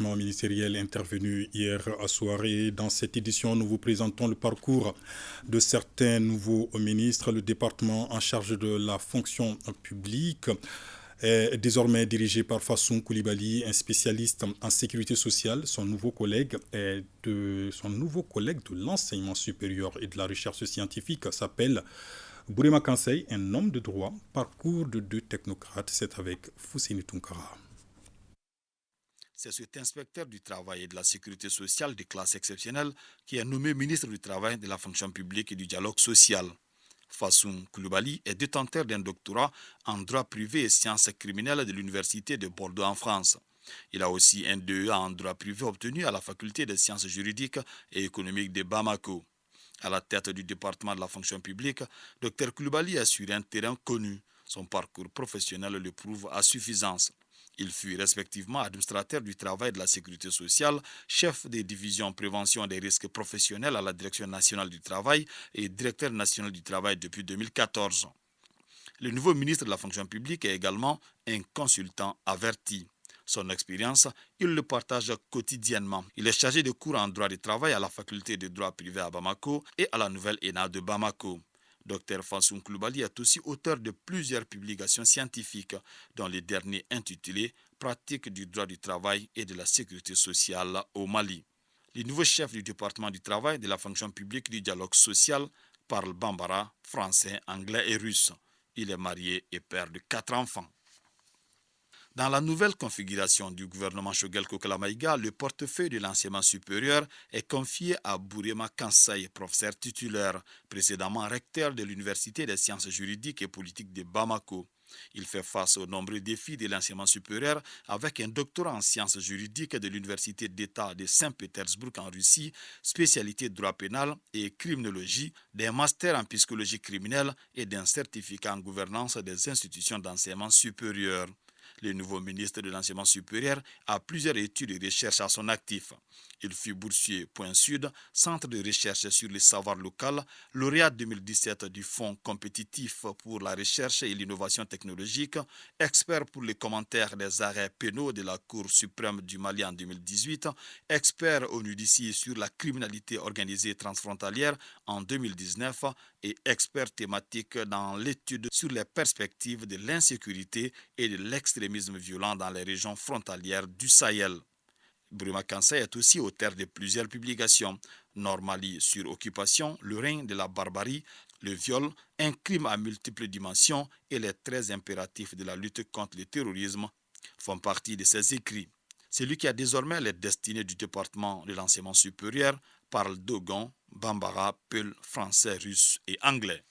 remaniement ministériel intervenu hier à soirée. Dans cette édition, nous vous présentons le parcours de certains nouveaux ministres. Le département en charge de la fonction publique est désormais dirigé par Fassoum Koulibaly, un spécialiste en sécurité sociale. Son nouveau collègue de l'enseignement supérieur et de la recherche scientifique s'appelle Bourema Kansei, un homme de droit. Parcours de deux technocrates, c'est avec Foussini Tunkara. C'est cet inspecteur du travail et de la sécurité sociale de classe exceptionnelle qui est nommé ministre du Travail, de la fonction publique et du dialogue social. Fassoum Koulibaly est détenteur d'un doctorat en droit privé et sciences criminelles de l'Université de Bordeaux en France. Il a aussi un DEA en droit privé obtenu à la faculté des sciences juridiques et économiques de Bamako. À la tête du département de la fonction publique, Dr Koulibaly est sur un terrain connu. Son parcours professionnel le prouve à suffisance. Il fut respectivement administrateur du travail et de la sécurité sociale, chef des divisions prévention des risques professionnels à la Direction nationale du travail et directeur national du travail depuis 2014. Le nouveau ministre de la fonction publique est également un consultant averti. Son expérience, il le partage quotidiennement. Il est chargé de cours en droit du travail à la faculté de droit privé à Bamako et à la nouvelle ENA de Bamako. Dr Fassoum Koulibaly est aussi auteur de plusieurs publications scientifiques, dont les derniers intitulés Pratique du droit du travail et de la sécurité sociale au Mali. Le nouveau chef du département du travail, de la fonction publique du dialogue social parle bambara, français, anglais et russe. Il est marié et père de 4 enfants. Dans la nouvelle configuration du gouvernement Choguel Kokala-Maïga, le portefeuille de l'enseignement supérieur est confié à Bourema Kansei, professeur titulaire, précédemment recteur de l'Université des sciences juridiques et politiques de Bamako. Il fait face aux nombreux défis de l'enseignement supérieur avec un doctorat en sciences juridiques de l'Université d'État de Saint-Pétersbourg en Russie, spécialité droit pénal et criminologie, des masters en psychologie criminelle et d'un certificat en gouvernance des institutions d'enseignement supérieur. Le nouveau ministre de l'Enseignement supérieur a plusieurs études et recherches à son actif. Il fut boursier Point Sud, centre de recherche sur les savoirs locaux, lauréat 2017 du Fonds compétitif pour la recherche et l'innovation technologique, expert pour les commentaires des arrêts pénaux de la Cour suprême du Mali en 2018, expert ONUDICI sur la criminalité organisée transfrontalière en 2019 et expert thématique dans l'étude sur les perspectives de l'insécurité et de l'extrémisme violent dans les régions frontalières du Sahel. Bourema Kansei est aussi auteur de plusieurs publications. Nord-Mali sur occupation, le règne de la barbarie, le viol, un crime à multiples dimensions et les 13 impératifs de la lutte contre le terrorisme font partie de ses écrits. Celui qui a désormais les destinées du département de l'enseignement supérieur parle dogon, bambara, peul, français, russe et anglais.